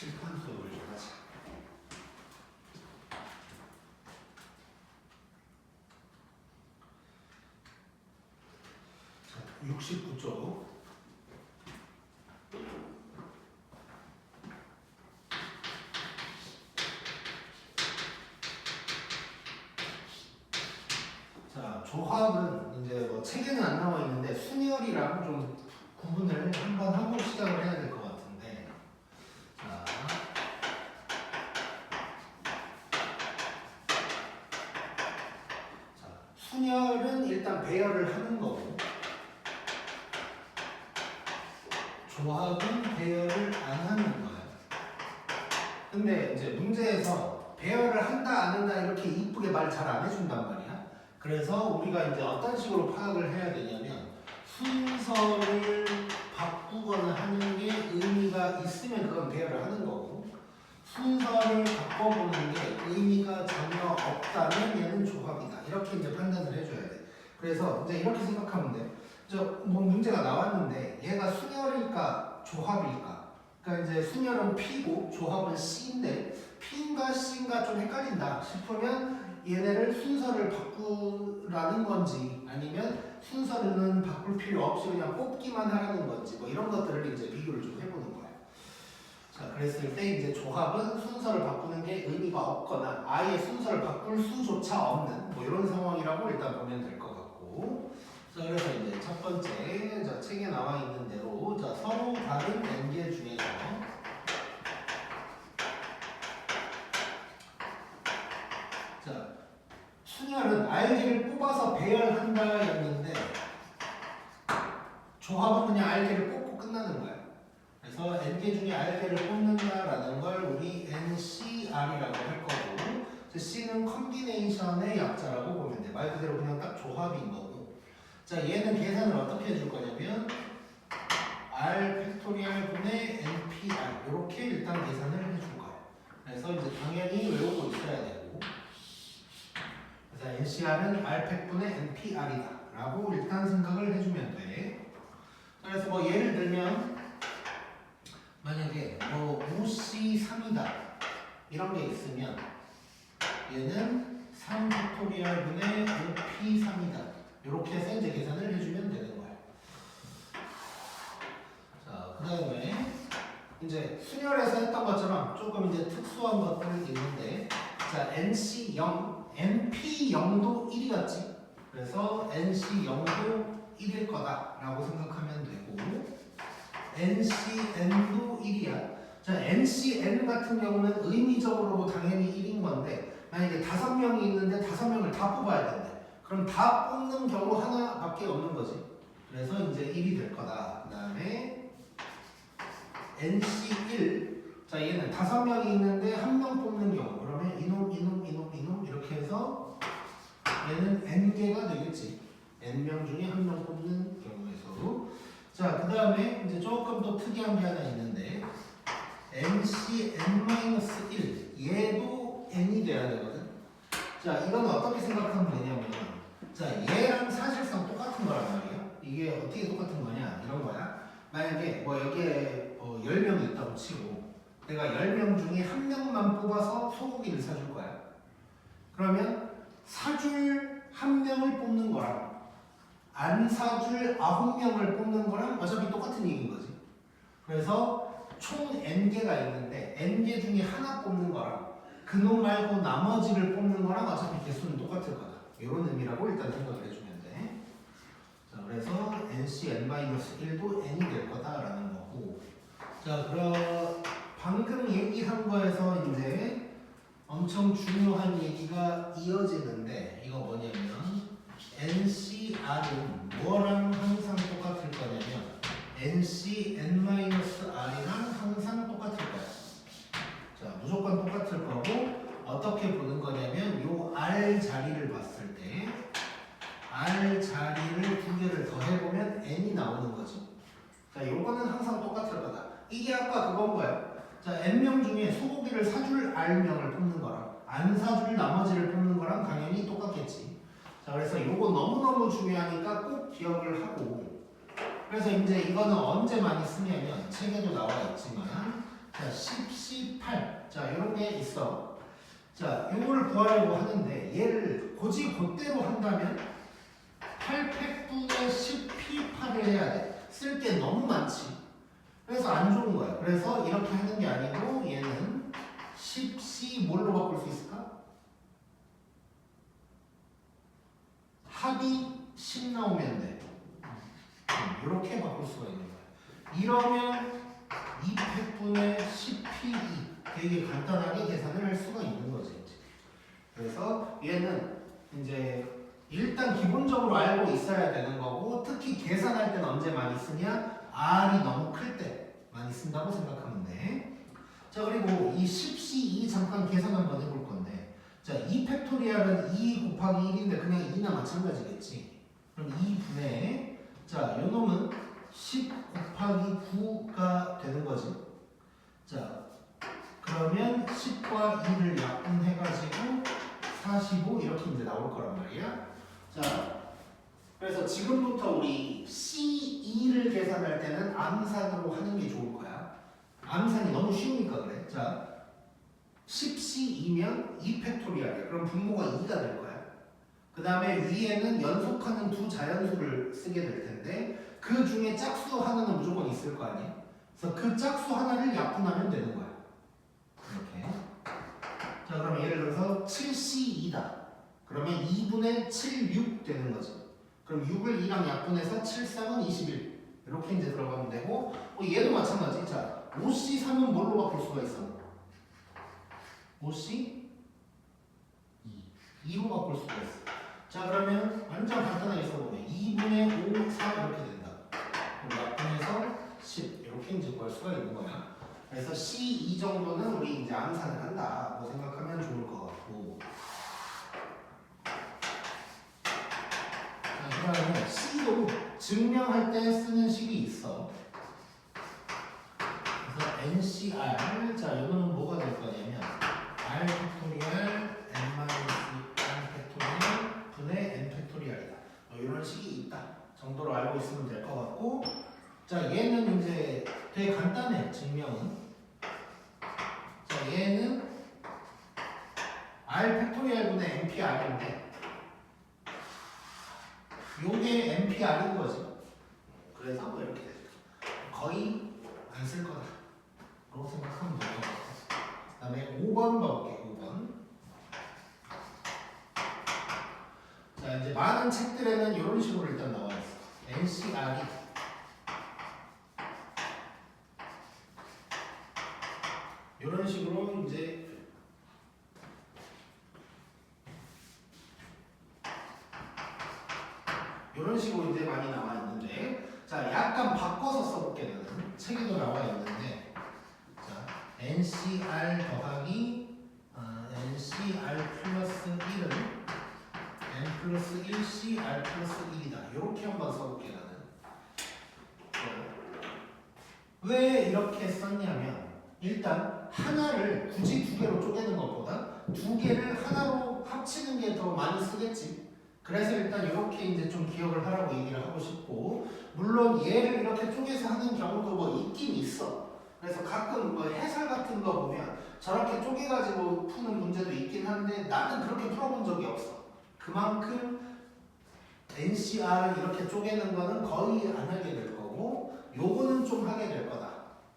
칠판 수업을 좀 하자. 자, 69쪽. 자, 조합은 이제 뭐 책에는 안 나와 있는데 순열이랑 좀 구분을 한번 하고 시작을 해야 될 것 같은데. 자, 순열은 일단 배열을 하는 거고, 조합은 배열을 안 하는 거예요. 근데 이제 문제에서 배열을 한다 안 한다 이렇게 이쁘게 말 잘 안 해준단 말이야. 그래서 우리가 이제 어떤 식으로 파악을 해야 되냐면 순서를 바꾸거나 하는 게 의미가 있으면 그건 배열을 하는 거고, 순서를 바꿔보는 게 의미가 전혀 없다면 얘는 조합이다. 이렇게 이제 판단을 해줘야 돼. 그래서 이제 이렇게 생각하면 돼. 뭐 문제가 나왔는데 얘가 순열일까 조합일까? 그러니까 이제 순열은 P고 조합은 C인데 P인가 C인가 좀 헷갈린다 싶으면 얘네를 순서를 바꾸라는 건지 아니면 순서는 바꿀 필요 없이 그냥 뽑기만 하라는 건지 뭐 이런 것들을 이제 비교를 좀 해보는 거예요. 자, 그랬을 때 이제 조합은 순서를 바꾸는 게 의미가 없거나 아예 순서를 바꿀 수조차 없는 뭐 이런 상황이라고 일단 보면 될 것 같고, 자, 그래서 이제 첫 번째, 자, 책에 나와 있는 대로 자, 서로 다른 n개 중에서 자, 순열은 알개를 뽑아서 배열한다였는데 조합은 그냥 알개를 뽑고 끝나는 거야. 그래서 n개 중에 알개를 뽑는다라는 걸 우리 NCR이라고 할 거고, C는 컨비네이션의 약자라고 보면 돼. 말 그대로 그냥 딱 조합인 거고. 자, 얘는 계산을 어떻게 해줄 거냐면 R 팩토리얼 분의 NPR 이렇게 일단 계산을 해줄 거야. 그래서 이제 당연히 외우고 있어야 되고, 그래서 NCR은 R팩분의 NPR이다 라고 일단 생각을 해주면 돼. 그래서 뭐 예를 들면 만약에 뭐 OC3이다 이런 게 있으면 얘는 3팩토리얼 분의 OP3이다 이렇게 해서 이제 계산을 해주면 되는 거야. 자, 그 다음에 이제 순열에서 했던 것처럼 조금 이제 특수한 것들이 있는데, 자, NC0, NP0도 1이었지. 그래서 NC0도 1일 거다라고 생각하면 되고, NCN도 1이야. 자, NCN 같은 경우는 의미적으로도 당연히 1인 건데 만약에 5명이 있는데 5명을 다 뽑아야 된대. 그럼 다 뽑는 경우 하나밖에 없는 거지. 그래서 이제 1이 될 거다. 그 다음에 NC1, 자, 얘는 5명이 있는데 1명 뽑는 경우, 그러면 이놈 이렇게 해서 얘는 N개가 되겠지. N명 중에 1명 뽑는 경우에서. 자, 그 다음에 이제 조금 더 특이한 게 하나 있는데 NCN-1 얘도 N이 돼야 되거든. 자, 이건 어떻게 생각하면 되냐면, 자, 얘랑 사실상 똑같은 거란 말이에요. 이게 어떻게 똑같은 거냐 이런 거야. 만약에 뭐 여기에 10명이 있다고 치고 내가 10명 중에 1명만 뽑아서 소고기를 사줄 거야. 그러면 사줄 1명을 뽑는 거랑 안 사줄 9명을 뽑는 거랑 어차피 똑같은 얘기인 거지. 그래서 총 n개가 있는데 n개 중에 하나 뽑는 거랑 그놈 말고 나머지를 뽑는 거랑 어차피 개수는 똑같을 거다. 이런 의미라고 일단 생각을 해주면 돼. 자, 그래서 NCN-1도 n이 될 거다라는 거고. 자, 그럼 방금 얘기한 거에서 이제 엄청 중요한 얘기가 이어지는데, 이거 뭐냐면 NCR은 뭐랑 항상 똑같을 거냐면 NCN-R이랑 항상 똑같을 거야. 자, 무조건 똑같을 거고, 어떻게 보는 거냐면 요 R 자리를 봤을 때 R 자리를 2개를 더해보면 N이 나오는 거지. 자, 요거는 항상 똑같을 거다. 이게 아까 그건 거야. 자, N명 중에 소고기를 사줄 R명을 뽑는 거랑 안 사줄 나머지를 뽑는 거랑 당연히 똑같겠지. 자, 그래서 요거 너무너무 중요하니까 꼭 기억을 하고, 그래서 이제 이거는 언제 많이 쓰냐면 책에도 나와 있지만, 자, 10, 18. 자, 이런 게 있어. 자, 요거를 구하려고 하는데 얘를 고지 곧대로 한다면 8팩분의 10p8을 해야 돼. 쓸 게 너무 많지. 그래서 안 좋은 거야. 그래서 이렇게 하는 게 아니고 얘는 10c 뭘로 바꿀 수 있을까? 합이 10 나오면 돼. 이렇게 바꿀 수가 있는 거야. 이러면 2팩분의 10p2 되게 간단하게 계산을 할 수가 있는 거지. 그래서 얘는 이제 일단 기본적으로 알고 있어야 되는 거고, 특히 계산할 때는 언제 많이 쓰냐? R이 너무 클 때 많이 쓴다고 생각하면 돼. 자, 그리고 이 10c2 잠깐 계산 한번 해볼 건데, 자, 2팩토리얼은 2 곱하기 1인데 그냥 2나 마찬가지겠지. 그럼 2분의, 자, 요 놈은 10 곱하기 9가 되는 거지. 자, 그러면 10과 2를 약분해가지고 45 이렇게 이제 나올 거란 말이야. 자, 그래서 지금부터 우리 C2를 계산할 때는 암산으로 하는 게 좋을 거야. 암산이 너무 쉬우니까 그래. 자, 10C2면 2팩토리얼이야. 그럼 분모가 2가 될 거야. 그 다음에 위에는 연속하는 두 자연수를 쓰게 될 텐데 그 중에 짝수 하나는 무조건 있을 거 아니야. 그래서 그 짝수 하나를 약분하면 되는 거야. 이렇게. 자, 그럼 예를 들어서 7C2다. 그러면 2분의 7, 6 되는 거지. 그럼 6을 2랑 약분해서 7, 3은 21. 이렇게 이제 들어가면 되고, 얘도 마찬가지. 자, 5C3은 뭘로 바꿀 수가 있어? 5C 2로 바꿀 수가 있어. 자, 그러면 완전 간단하게 써보면 2분의 5, 4 이렇게 된다. 그럼 약분해서 10 이렇게 이제 구할 수가 있는 거야. 그래서 C2 정도는 우리 이제 암산을 한다고 생각하면 좋을 것 같고. 자, 그 다음에 C도 증명할 때 쓰는 식이 있어. 그래서 NCR, 자, 이거는 뭐가 될 거냐면 R 팩토리얼 N-R 팩토리얼 분의 N 팩토리얼이다. 이런 식이 있다 정도로 알고 있으면 될 것 같고, 자, 얘는 이제 되게 간단해. 증명은. 자, 얘는 R 팩토리얼 분의 NPR인데 요게 NPR인 거지. 그래서 뭐 이렇게 됐다. 거의 안 쓸 거다 라고 생각하면 될 것 같아. 그 다음에 5번 봐볼게. 5번. 자, 이제 많은 책들에는 이런 식으로 일단 나와 있어. NCR이 이런 식으로 이제 이런 식으로 이제 많이 나와 있는데, 자, 약간 바꿔서 써볼게. 나는 책에도 나와 있는데, 자, NCR 더하기 NCR 플러스 1은 N 플러스 1CR 플러스 1이다. 이렇게 한번 써볼게. 나는 왜 이렇게 썼냐면, 일단 하나를 굳이 두 개로 쪼개는 것보다 두 개를 하나로 합치는 게 더 많이 쓰겠지. 그래서 일단 이렇게 이제 좀 기억을 하라고 얘기를 하고 싶고, 물론 얘를 이렇게 쪼개서 하는 경우도 뭐 있긴 있어. 그래서 가끔 뭐 해설 같은 거 보면 저렇게 쪼개가지고 푸는 문제도 있긴 한데 나는 그렇게 풀어본 적이 없어. 그만큼 NCR을 이렇게 쪼개는 거는 거의 안 하게 될 거고, 요거는 좀 하게 될 거다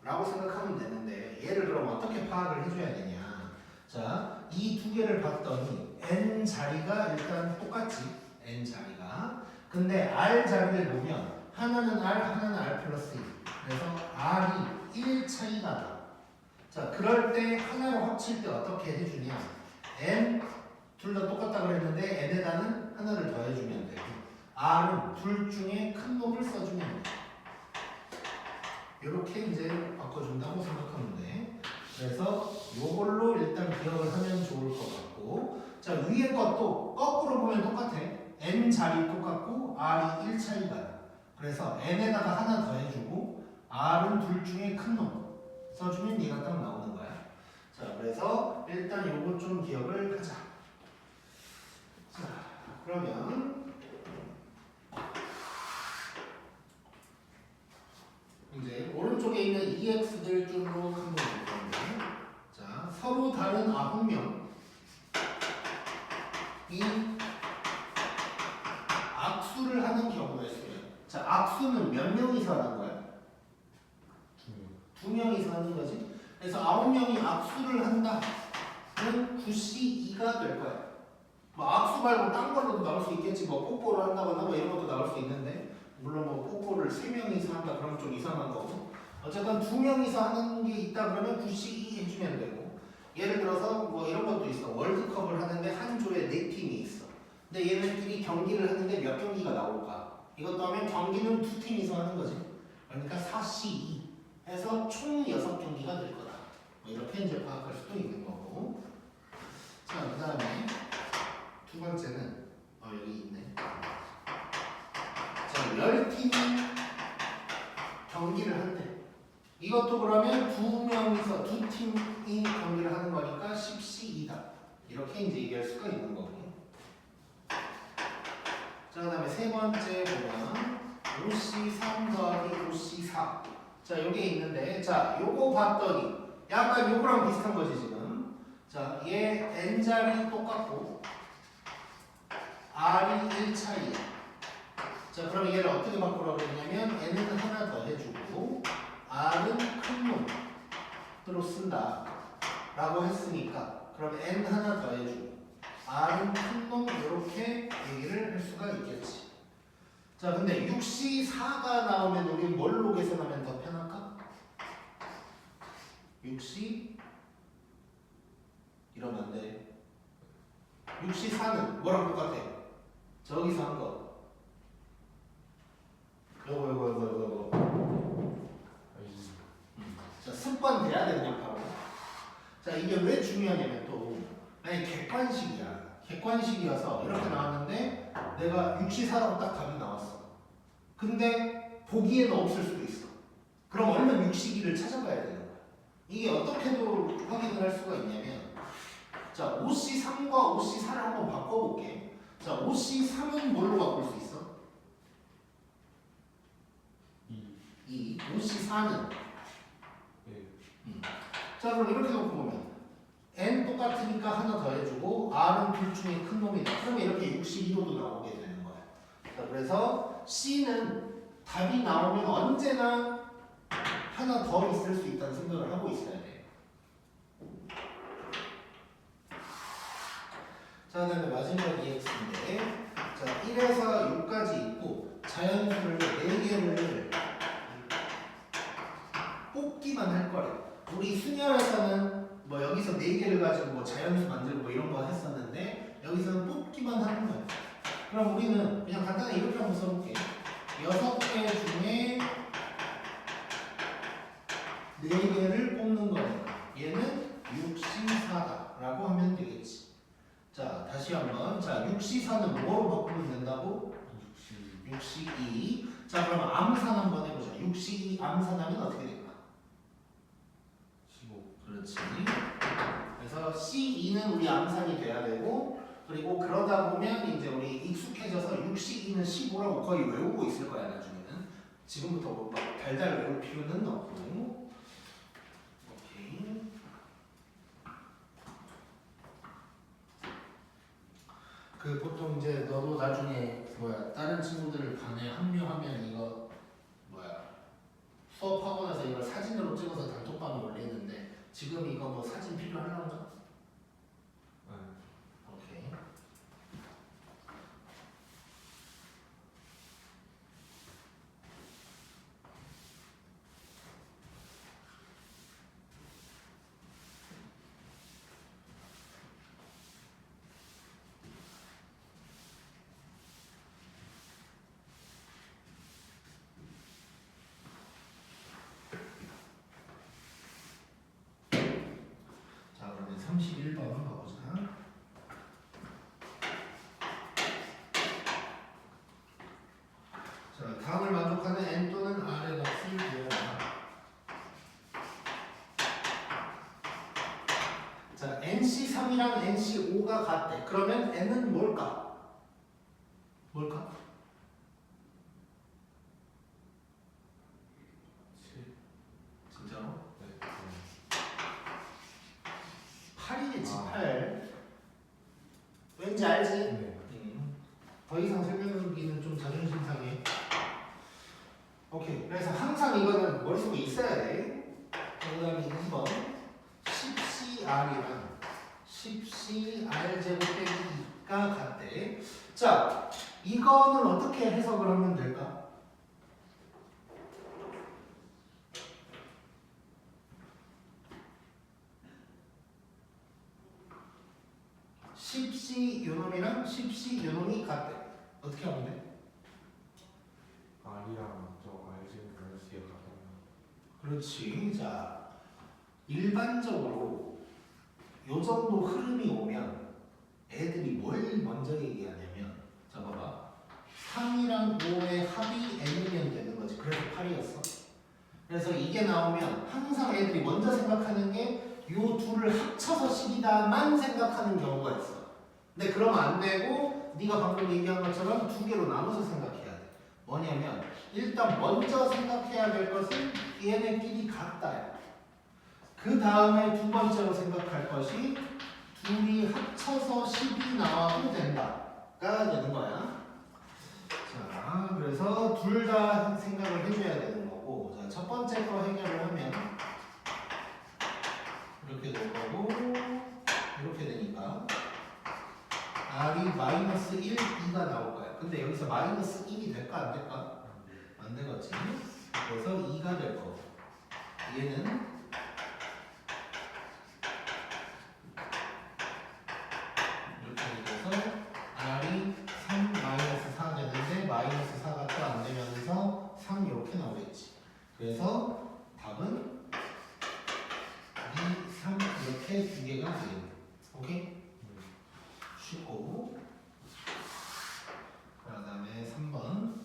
라고 생각하면 되는데, 얘를 그럼 어떻게 파악을 해줘야 되냐. 자, 이 두 개를 봤더니 N 자리가 일단 똑같지. N 자리가. 근데 R 자리를 보면 하나는 R, 하나는 R 플러스 1. 그래서 R이 1 차이가 나. 자, 그럴 때 하나로 합칠 때 어떻게 해주냐. N 둘 다 똑같다 그랬는데 N에다는 하나를 더해주면 되고, R은 둘 중에 큰 놈을 써주면 돼. 이렇게 이제 바꿔준다고 생각하면 돼. 그래서 요걸로 일단 기억을 하면 좋을 것 같고, 자, 위에 것도 거꾸로 보면 똑같아. N 자리 똑같고 R이 1 차이가 나. 그래서 N에다가 하나 더 해주고 R은 둘 중에 큰 놈 써주면 얘가 딱 나오는 거야. 자, 그래서 일단 요거 좀 기억을 하자. 자, 그러면 이제 오른쪽에 있는 EX들 줄로 한번 볼게요. 한 명이 악수를 하는 경우가 있어요. 자, 악수는 몇 명이서 하는 거야? 두 명이서 하는 거지. 그래서 9명이 악수를 한다는 9C2가 될 거야. 뭐 악수 말고 딴 걸로도 나올 수 있겠지. 뭐 뽀뽀를 한다거나 뭐 이런 것도 나올 수 있는데, 물론 뭐 뽀뽀를 3명이서 한다 그러면 좀 이상한 거고, 어쨌든 2명이서 하는 게 있다 그러면 9C2 해주면 되고, 예를 들어서 뭐 이런 것도 있어. 월드컵을 하는데 한 조에 4팀이 있어. 근데 얘네들끼리 경기를 하는데 몇 경기가 나올까? 이것도 하면 경기는 2팀이서 하는 거지. 그러니까 4C2 해서 총 6경기가 될 거다. 뭐 이렇게 이제 파악할 수도 있는 거고. 자, 그 다음에 두 번째는 여기 있네. 자, 10팀이 경기를 한대. 이것도 그러면 2팀이 경기를 하는 거니까 10C2다. 이렇게 이제 얘기할 수가 있는 거고. 자, 그 다음에 세 번째 보면 5C3 더하기 5C4. 자, 여기 있는데, 자, 요거 봤더니 약간 요거랑 비슷한 거지 지금. 자, 얘 n자리 똑같고 r이 1차이야. 자, 그럼 얘를 어떻게 바꾸라고 했냐면 n은 하나 더 해주고 r은 큰 놈으로 쓴다 라고 했으니까, 그럼 n 하나 더 해주고 r은 큰 놈 이렇게 얘기를 할 수가 있겠지. 자, 근데 6C4가 나오면 우리 뭘로 계산하면 더 편할까? 6C 이러면 안 돼. 6C4는 뭐랑 똑같아? 저기서 한 거. 요거. 자, 습관 돼야 돼 그냥 바로. 자, 이게 왜 중요하냐면 또 아니 객관식이야. 객관식이어서 이렇게 나왔는데 내가 6C4라고 딱 답이 나왔어. 근데 보기에는 없을 수도 있어. 그럼 얼른 6C2를 찾아가야 되는 거야. 이게 어떻게도 확인을 할 수가 있냐면, 자, 5C3과 5C4를 한번 바꿔볼게. 자, 5C3은 뭘로 바꿀 수 있어? 2. 5C4는? 자, 그럼 이렇게 놓고 보면 n 똑같으니까 하나 더 해주고 r은 둘 중에 큰 놈이다. 그러면 이렇게 62도도 나오게 되는 거야. 자, 그래서 C는 답이 나오면 언제나 하나 더 있을 수 있다는 생각을 하고 있어야 돼. 자, 그다음에 마지막 EX인데, 자, 1에서 6까지 있고 자연수를 4개를 뽑기만 할 거래. 우리 수열에서는 뭐 여기서 4개를 가지고 뭐 자연수 만들고 뭐 이런 거 했었는데, 여기서는 뽑기만 하는 거야. 그럼 우리는 그냥 간단히 이렇게 한번 써볼게. 6개 중에 4개를 뽑는 거니까 얘는 6C4다 라고 하면 되겠지. 자, 다시 한번. 자, 6C4는 뭐로 바꾸면 된다고? 6C2. 자, 그럼 암산 한번 해보자. 6C2 암산하면 어떻게 될까? 15. 그렇지. 그래서 C2는 우리 암산이 돼야 되고, 그리고 그러다 보면 이제 우리 익숙해져서 6C2는 15라고 거의 외우고 있을 거야 나중에는. 지금부터 뭐 달달 외울 필요는 없고. 오케이. 그 보통 이제 너도 나중에 다른 친구들 반에 합류하면 이거 수업학원에서 이걸 사진으로 찍어서 단톡방에 올리는데, 지금 이거 뭐 사진 필요하려나? 오케이. 자, 그러면 31번 가보자. 자, 다음을 만족하는 n 또는 r의 값을 구해라. 자, NC3이랑 NC5가 같대. 그러면 n은 뭘까? 뭘까? 진짜로? 8이 8이겠지. 8. 왠지 알지? 네. 더 이상 설명하기는 좀 자존심 상해. 오케이. 그래서 항상 이거는 머릿속에 있어야 돼. 그 다음에 2번 10CR이랑 10CR 제곱 빼기 2가 같대. 자, 이거는 어떻게 해석을 하면 될까? (10C) 요놈이랑 (10C) 요놈이 같대. 어떻게 하면 돼? R이랑 저 R제곱 플러스 C가 같아요. 그렇지. 자, 일반적으로 요 정도 흐름이 오면 애들이 뭘 먼저 얘기하냐면, 자 봐봐, 3이랑 5의 합이 n이면 되는 거지. 그래서 8이었어. 그래서 이게 나오면 항상 애들이 먼저 생각하는 게 요 둘을 합쳐서 10이다만 생각하는 경우가 있어. 근데 그러면 안 되고 네가 방금 얘기한 것처럼 두 개로 나눠서 생각해야 돼. 뭐냐면 일단 먼저 생각해야 될 것은 얘네끼리 같다야. 그 다음에 두 번째로 생각할 것이 둘이 합쳐서 10이 나와도 된다가 되는 거야. 자, 그래서 둘 다 생각을 해줘야 되는 거고, 자, 첫 번째 거 해결을 하면 이렇게 될 거고, 이렇게 되니까 R이 마이너스 1, 2가 나올 거야. 근데 여기서 마이너스 1이 될까 안 될까? 안 되겠지. 그래서 2가 될 거고, 얘는 이렇게 돼서 R이 3 마이너스 4 되는데 마이너스 4가 또 안 되면서 3 이렇게 나오겠지. 그래서 답은 2, 3 이렇게 두 개가 되겠네. 오케이? 쉽고, 그 다음에 3번.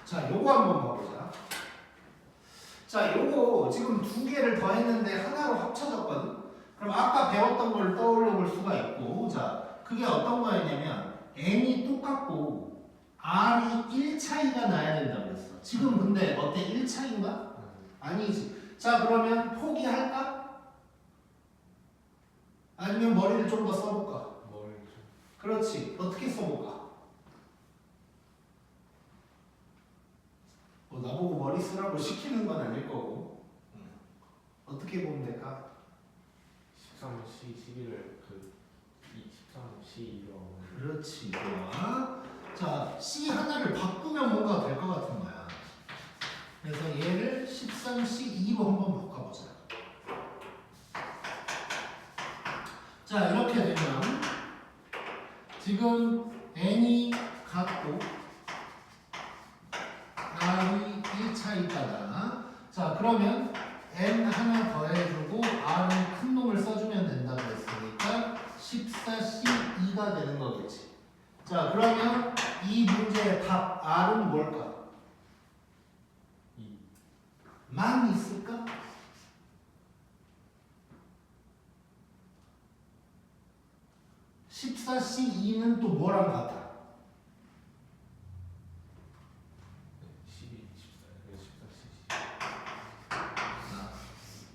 자, 요거 한번 봐보자. 자, 요거 지금 두 개를 더했는데 하나로 합쳐졌거든. 그럼 아까 배웠던 걸 떠올려 볼 수가 있고, 자, 그게 어떤 거였냐면 n이 똑같고 r이 1 차이가 나야 된다고 그랬어. 지금 근데 어때? 1 차이인가? 아니지. 자, 그러면 포기할까? 아니면 머리를 좀 더 써볼까? 머리 좀. 그렇지. 어떻게 써볼까? 뭐 나보고 머리 쓰라고 시키는 건 아닐 거고. 어떻게 보면 될까? 13C 11을 그 13C 2로. 그렇지. 좋아. 자, C 하나를 바꾸면 뭔가 될 것 같은 거야. 그래서 얘를 13C 2로 한번 바꿔보자. 자, 이렇게 되면 지금 n이 같고 r이 1차 있다가, 자, 그러면 n 하나 더해주고 r은 큰 놈을 써주면 된다고 했으니까 14C2가 되는 거겠지. 자, 그러면 이 문제의 답 r은 뭘까? 2. 만 있을까? 14C2는 또 뭐랑 같아? 12, 14,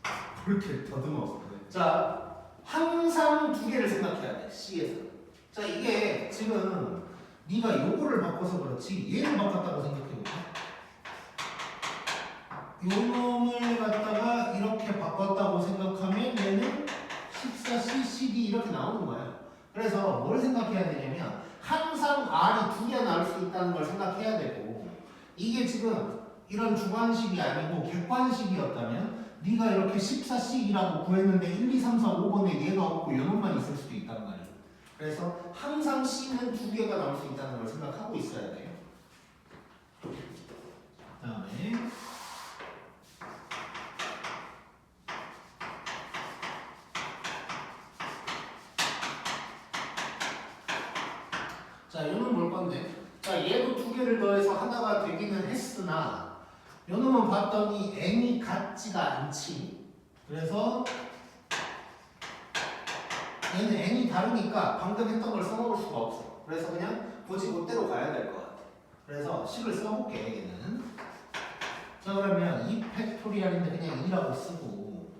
14C. 그렇게 더듬어. 자, 항상 두 개를 생각해야 돼. C에서. 자, 이게 지금 네가 요거를 바꿔서 그렇지 얘를 바꿨다고 생각해볼까? 요 놈을 갖다가 이렇게 바꿨다고 생각하면 얘는 14C, 12 이렇게 나오는 거야. 그래서 뭘 생각해야 되냐면 항상 R이 두 개 나올 수 있다는 걸 생각해야 되고, 이게 지금 이런 주관식이 아니고 객관식이었다면 네가 이렇게 14C이라고 구했는데 1, 2, 3, 4, 5번에 얘가 없고 요놈만 있을 수도 있단 말이야. 그래서 항상 C는 두 개가 나올 수 있다는 걸 생각하고 있어야 돼요. 그 다음에 자, 얘는 뭘 건데? 자, 얘도 두 개를 더해서 하나가 되기는 했으나 요놈은 봤더니 n이 같지가 않지. 그래서 얘는 n이 다르니까 방금 했던 걸 써먹을 수가 없어. 그래서 그냥 굳이 그대로 가야 될 것 같아. 그래서 식을 써볼게 얘는. 자 그러면 2 팩토리얼인데 그냥 2라고 쓰고,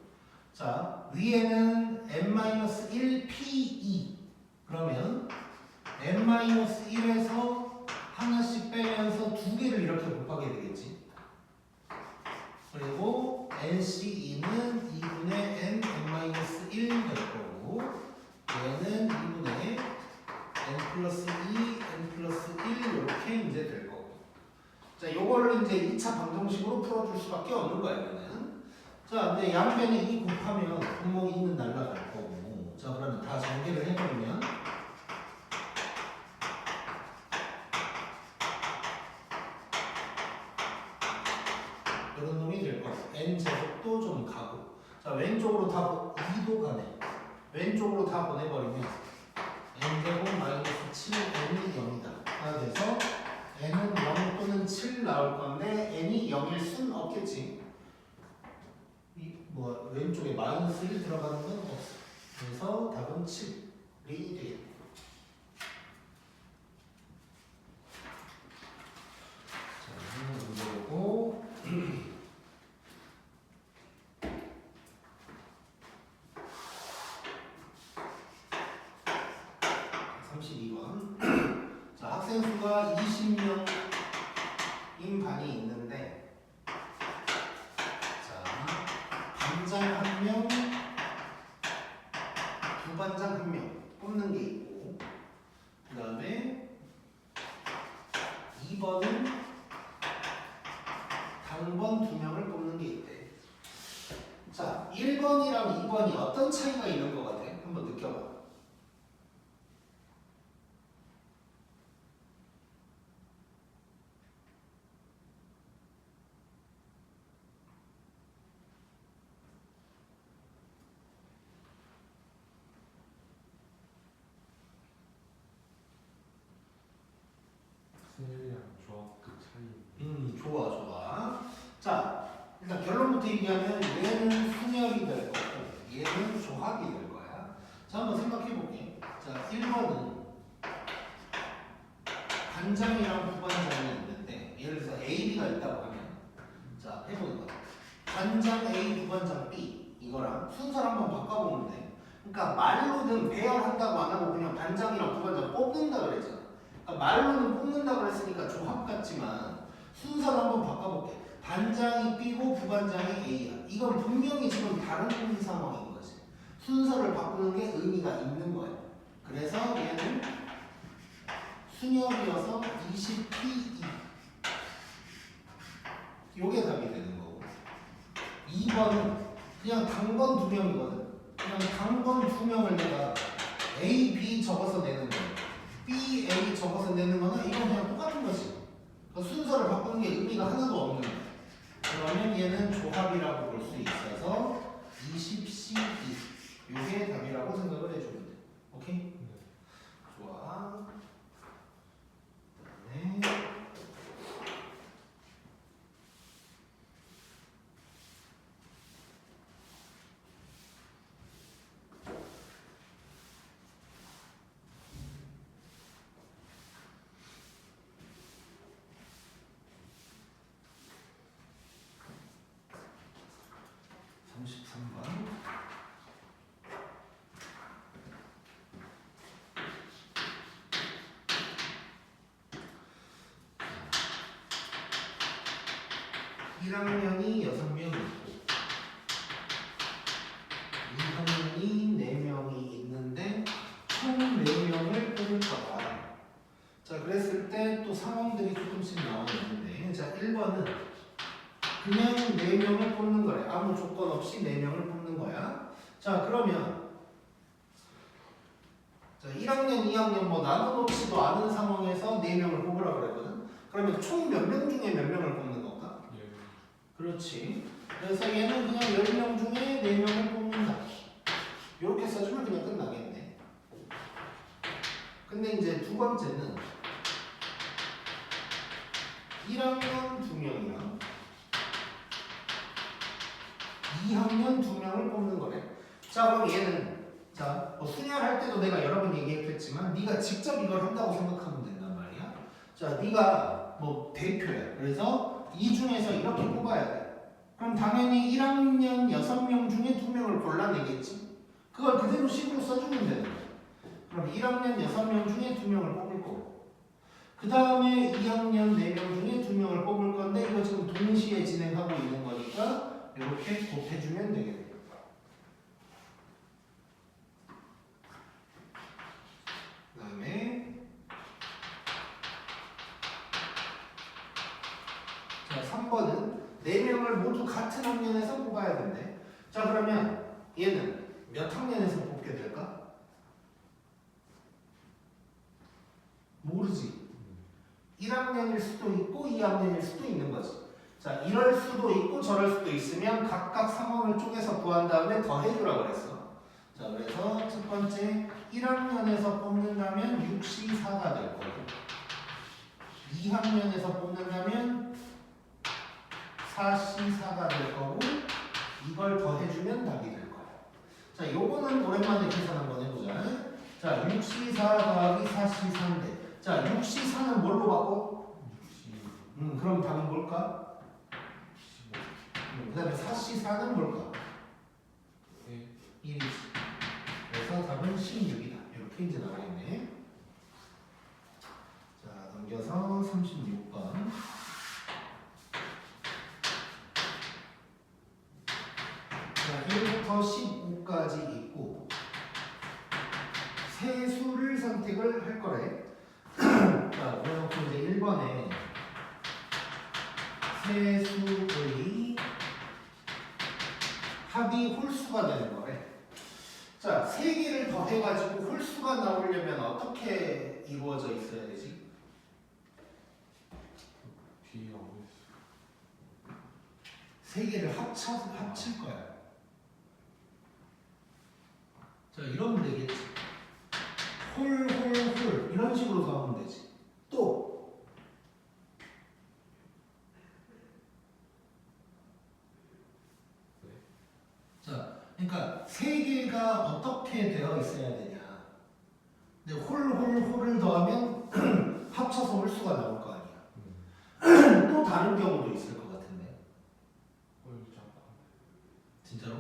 자 위에는 n-1 p2 그러면 n-1에서 하나씩 빼면서 두 개를 이렇게 곱하게 되겠지. 그리고 NC2는 2분의 n-1 될 거고, 얘는 2분의 n 플러스 2, n 플러스 1 이렇게 이제 될 거고. 자, 요거를 이제 2차 방정식으로 풀어줄 수밖에 없는 거야, 이거는. 자, 근데 양변에 2 곱하면 분모 2는 날라갈 거고. 자, 그러면 다 전개를 해버리면 이런 놈이 될 거고, n 제곱도 좀 가고. 자, 왼쪽으로 다 2도 가네. 왼쪽으로 다 보내버리면 n제곱 마이너스 7n이 0이다. 돼서 n은 0 또는 7 나올 건데 n이 0일 순 없겠지. 뭐 왼쪽에 마이너스 1 들어가는 건 없어. 그래서 답은 7이 되겠다. 자, 이건 문제고. 32번. 자, 학생 수가 20명인 반이 있는데, 자, 반장 1명, 부반장 1명 뽑는 게 있고, 그 다음에 2번은 당번 2명을 뽑는 게 있대. 자, 1번이랑 2번이 어떤 차이가 있는 것 같아? 한번 느껴봐. 승률이랑 조합 그 차이. 좋아, 좋아. 자, 일단 결론부터 얘기하면 얘는 순열이 될 거고, 얘는 조합이 될 거야. 자, 한번 생각해 볼게. 자, 1번은 반장이랑 부반장이 있는데, 예를 들어서 A, B가 있다고 하면, 자, 해보는 거야. 반장 A, 부반장 B 이거랑 순서를 한번 바꿔보면 돼. 그러니까 말로는 배열한다고 안 하고 그냥 반장이랑 부반장 뽑는다 그랬잖아. 그러니까 말로는 뽑는다 그랬으니까 조합 같지만 순서를 한번 바꿔볼게. 반장이 B고 부반장이 A야. 이건 분명히 지금 다른 상황인 거지. 순서를 바꾸는 게 의미가 있는 거야. 그래서 얘는 순열이어서 20P2 요게 답이 되는 거고, 2번은 그냥 당번 2명이거든. 그냥 당번 2명을 내가 A, B 적어서 내는 거야. B, A 적어서 내는 거는 이건 그냥 똑같은 거지. 그러니까 순서를 바꾸는 게 의미가 하나도 없는 거야. 그러면 얘는 조합이라고 볼 수 있어서 20C2 이게 답이라고 생각을 해주면 돼. 오케이? 네. 좋아. 그다음에 33번. 일 학년이 6명 있고 2학년이 4명이 있는데 총 4명을 뽑을 거다. 자, 그랬을 때 또 상황들이 조금씩 나와 있는데, 자, 1번은 그냥 4명을 뽑는 거래. 아무 조건 없이 4명을 뽑는 거야. 자, 그러면 자, 1학년, 2학년 뭐 나눠놓지도 않은 상황에서 4명을 뽑으라고 그랬거든. 그러면 총 몇 명 중에 몇 명을 뽑는 건가? 예. 그렇지. 그래서 얘는 그냥 10명 중에 4명을 뽑는다. 이렇게 써주면 그냥 끝나겠네. 근데 이제 두 번째는 1학년 2명이랑 2학년 2명을 뽑는 거래. 자, 그럼 얘는 자, 뭐 순열할 때도 내가 여러 번 얘기했겠지만 네가 직접 이걸 한다고 생각하면 된단 말이야. 자, 네가 뭐 대표야. 그래서 이 중에서 이렇게 뽑아야 돼. 그럼 당연히 1학년 6명 중에 2명을 골라내겠지. 그걸 그대로 식으로 써주면 되는 거야. 그럼 1학년 6명 중에 2명을 뽑을 거고, 그 다음에 2학년 4명 중에 2명을 뽑을 건데, 이거 지금 동시에 진행하고 있는 거니까 이렇게 곱해주면 되겠네요. 그 다음에 자, 3번은 4명을 모두 같은 학년에서 뽑아야 된대. 자, 그러면 얘는 몇 학년에서 뽑게 될까? 모르지. 1학년일 수도 있고 2학년일 수도 있는 거지. 자, 이럴 수도 있고 저럴 수도 있으면 각각 상황을 쪼개서 구한 다음에 더해주라고 그랬어. 자, 그래서 첫 번째 1학년에서 뽑는다면 6C4가 될 거고, 2학년에서 뽑는다면 4C4가 될 거고, 이걸 더해주면 답이 될 거야. 자, 요거는 오랜만에 계산 한번 해보자. 자, 6C4 더하기 4C4인데, 자, 6C4는 뭘로 바꿔? 60, 그럼 답은 뭘까? 15, 그 다음에 4C4는 뭘까? 1, 1이지. 그래서 답은 16이다. 이렇게 이제 나오겠네. 자, 넘겨서 36번. 자, 1부터 15까지 있고 세 수를 선택을 할 거래. 자, 그래놓고 이제 1번에 세 수의 합이 홀수가 되는 거래. 자, 세 개를 더해가지고 홀수가 나오려면 어떻게 이루어져 있어야 되지? B하고 있어. 세 개를 합칠 거야. 자, 이러면 되겠지. 홀 이런 식으로 더하면 되지. 또 네. 자, 그러니까 세 개가 어떻게 되어 있어야 되냐. 근데 홀을 더하면 합쳐서 홀수가 나올 거 아니야. 또 다른 경우도 있을 것 같은데. 홀짝. 진짜로?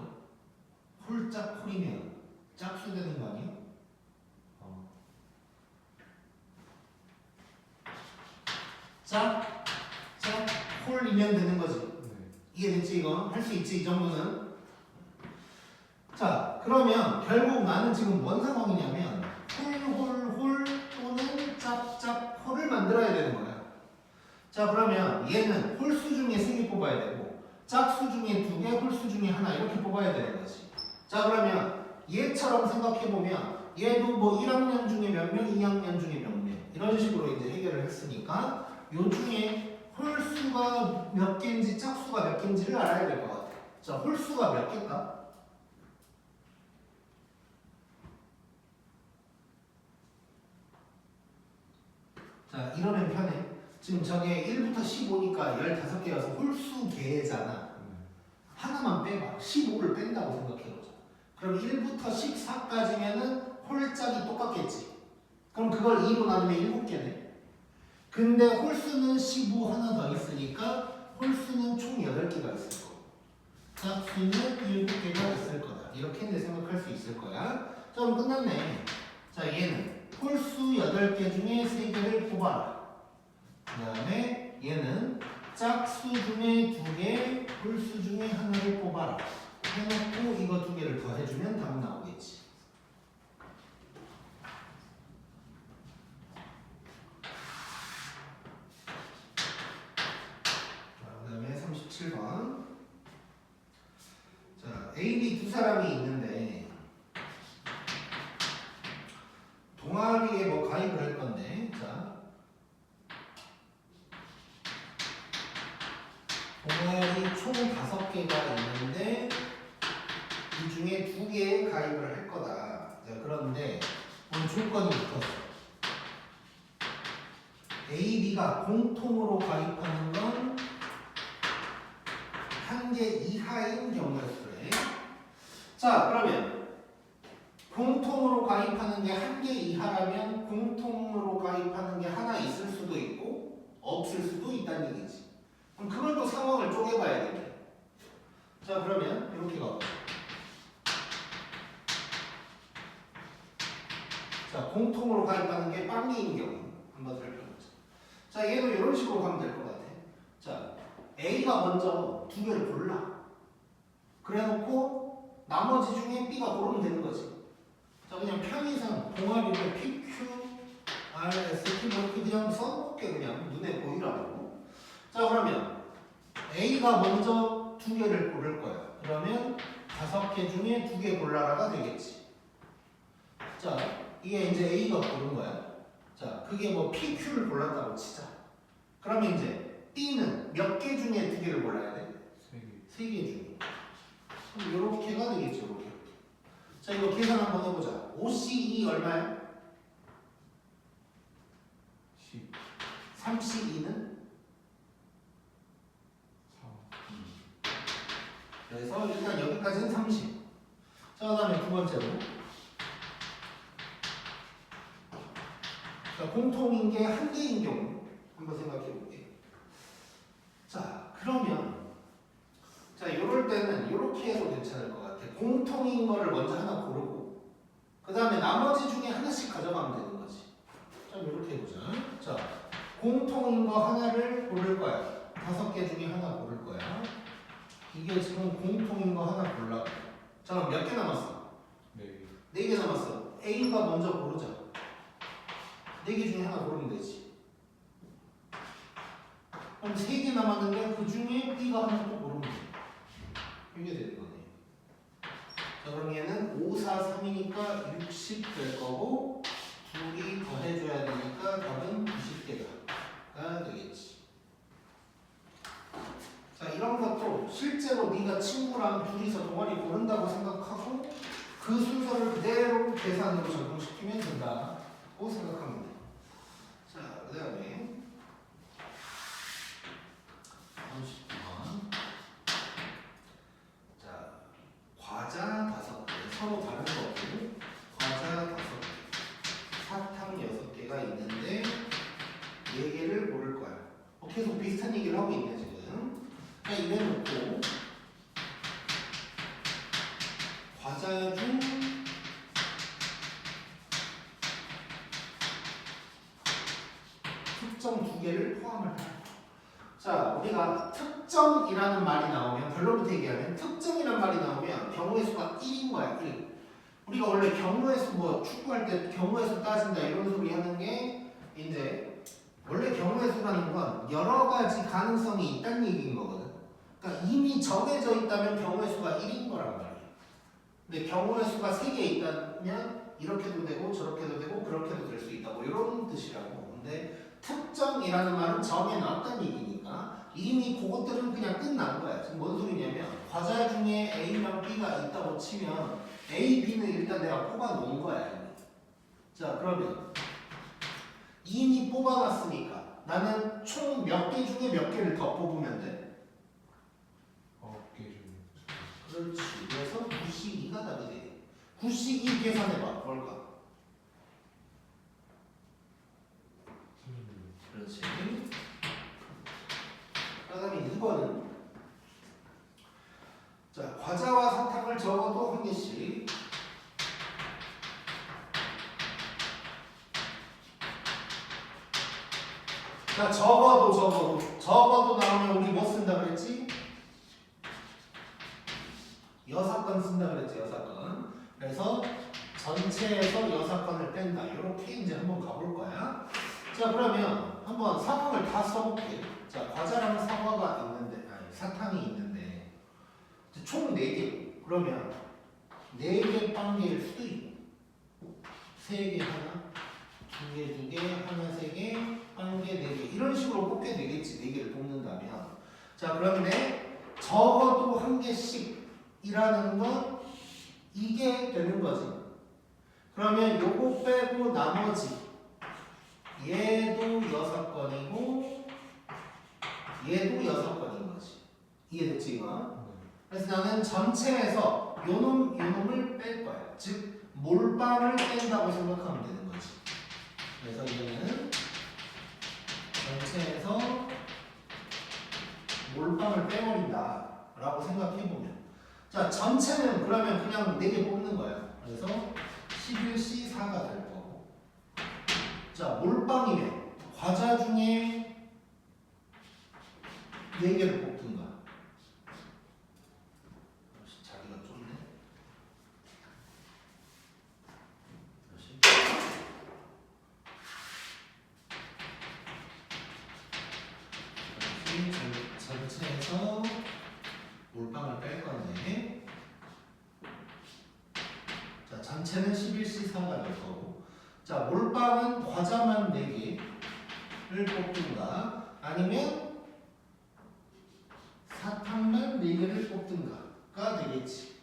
홀짝 홀이면 짝수 되는 거 아니야? 짝 홀이면 되는 거지. 네. 이해됐지 이거? 할 수 있지 이 정도는? 자, 그러면 결국 나는 지금 뭔 상황이냐면 홀 또는 짭짭 홀을 만들어야 되는 거야. 자, 그러면 얘는 홀수 중에 3개 뽑아야 되고 짝수 중에 2개, 홀수 중에 하나 이렇게 뽑아야 되는 거지. 자, 그러면 얘처럼 생각해보면 얘도 뭐 1학년 중에 몇 명, 2학년 중에 몇 명 이런 식으로 이제 해결을 했으니까 요 중에 홀수가 몇 개인지 짝수가 몇 개인지를 알아야 될 것 같아. 자, 홀수가 몇 개일까? 자, 이러면 편해. 지금 저게 1부터 15니까 15개여서 홀수 개잖아. 하나만 빼봐. 15를 뺀다고 생각해보자. 그럼 1부터 14까지면은 홀짝이 똑같겠지. 그럼 그걸 2로 나누면 7개네. 근데 홀수는 15 하나 더 있으니까 홀수는 총 8개가 있을 거고 짝수는 7개가 있을 거다. 이렇게 이제 생각할 수 있을 거야. 자, 그럼 끝났네. 자, 얘는 홀수 8개 중에 3개를 뽑아라. 그 다음에 얘는 짝수 중에 2개, 홀수 중에 하나를 뽑아라. 해놓고 이거 2개를 더해주면 답 나오겠지. 그 다음에 37번. 자, A, B 두 사람이 있는데 동아리에 뭐 가입을 할 건데, 자, 동아리 총 5개가 있는데 이 중에 2개에 가입을 할 거다. 자, 그런데 오늘 조건이 붙었어. A, B가 공통으로 가입하는 건 1개 이하인 경우였어요. 자, 그러면 공통으로 가입하는 게 1개 이하라면 공통으로 가입하는 게 하나 있을 수도 있고 없을 수도 있다는 얘기지. 그럼 그걸 또 상황을 쪼개봐야 돼. 자, 그러면 이렇게 가보자. 자, 공통으로 가입하는 게 빵개인 경우 한번 살펴보자. 자, 얘도 이런 식으로 가면 될 것 같아. 자, A가 먼저 두 개를 골라. 그래놓고 나머지 중에 B가 고르면 되는 거지. 자, 그냥 편의상 동아리를 PQ, R, S, T 이렇게 그냥 써놓게 그냥 눈에 보이라고. 자, 그러면 A가 먼저 두 개를 고를 거야. 그러면 5개 중에 2개 골라라가 되겠지. 자, 이게 이제 A가 고른 거야. 자, 그게 뭐 PQ를 골랐다고 치자. 그러면 이제 B는 몇 개 중에 2개를 골라야 돼? 3개. 3개 중에. 그럼 요렇게가 되겠죠, 요렇게. 자, 이거 계산 한번 해보자. 5C2 얼마야? 10. 3C2는? 4. 그래서 일단 여기까지는 30. 자, 그 다음에 두 번째로. 자, 공통인 게 한 개인 경우 한번 생각해 볼게요. 자, 그러면 자, 요럴 때는 요렇게 해도 괜찮을 것 같아. 공통인 거를 먼저 하나 고르고 그 다음에 나머지 중에 하나씩 가져가면 되는 거지. 자, 요렇게 해보자. 자, 공통인 거 하나를 고를 거야. 5개 중에 하나 고를 거야. 이게 지금 공통인 거 하나 골라. 자, 그럼 몇 개 남았어? 4개. 4개 남았어. A가 먼저 고르자. 4개 중에 하나 고르면 되지. 그럼 3개 남았는데 그 중에 B가 하나 또 고르면 돼. 이게 되는 거네. 자, 그럼 얘는 5, 4, 3이니까 60 될 거고 둘이 더해줘야 되니까 답은 90개가 되겠지. 자, 이런 것도 실제로 네가 친구랑 둘이서 동아리 고른다고 생각하고 그 순서를 그대로 계산으로 적용시키면 된다고 생각하면 돼. 자, 그 다음에 30번. 자, 과자 5개. 서로 다른 거 없고 과자 5개. 사탕 6개가 있는데 4개를 고를 거야. 계속 비슷한 얘기를 하고 있네 지금. 자, 이래 놓고 과자 중 특정 2개를 포함을 해. 자, 우리가 특정이라는 말이 나오면 결론부터 얘기하면 특정이라는 말이 나오면 경우의 수가 1인 거야. 1. 우리가 원래 경우의 수 뭐 축구할 때 경우의 수 따진다 이런 소리 하는 게 이제 원래 경우의 수라는 건 여러 가지 가능성이 있다는 얘기인 거거든. 그러니까 이미 정해져 있다면 경우의 수가 1인 거란 말이야. 근데 경우의 수가 3개 있다면 이렇게도 되고 저렇게도 되고 그렇게도 될 수 있다. 뭐 이런 뜻이라고. 근데 특정이라는 말은 정해놨다는 얘기니까 이미 그것들은 그냥 끝난 거야. 지금 뭔 소리냐면 과자 중에 A랑 B가 있다고 치면 A, B는 일단 내가 뽑아놓은 거야. 이미. 자, 그러면 이미 뽑아놨으니까 나는 총 몇 개 중에 몇 개를 더 뽑으면 돼? 9개 중에. 그렇지. 그래서 92가 답이 돼. 92 계산해봐. 뭘까? 그렇지. 그다음에 2번은 자, 과자와 사탕을 적어도 한 개씩. 자, 적어도 나오면 우리 뭐 쓴다 그랬지? 여사건 쓴다 그랬지, 여사건. 그래서 전체에서 여사건을 뺀다. 이렇게 이제 한번 가볼 거야. 자, 그러면 한번 상황을 다 써볼게. 자, 과자랑 사과가 있는데, 아니, 사탕이 있는데, 총 4개. 그러면 4개 빵개일 수도 있고, 3개 하나, 2개 2개, 하나 3개, 빵개 4개. 이런 식으로 뽑게 되겠지, 4개를 뽑는다면. 자, 그런데 적어도 한 개씩이라는 건 이게 되는 거지. 그러면 요거 빼고 나머지 얘도 6건이고 얘도 6건인 거지. 이해됐지 이거? 그래서 나는 전체에서 요놈을 뺄 거야. 즉 몰빵을 뺀다고 생각하면 되는 거지. 그래서 얘는 전체에서 한다라고 생각해보면 자 전체는 그러면 그냥 4개 뽑는 거야. 그래서 11C4가 될 거고 자 몰빵이면 과자 중에 4개를 뽑든가 자기가 좁네. 다시 전체에서 몰빵을 뺄 건데 자 전체는 11C4가 될 거고 자 몰빵은 과자만 4개를 뽑든가 아니면 사탕만 4개를 뽑든가가 되겠지.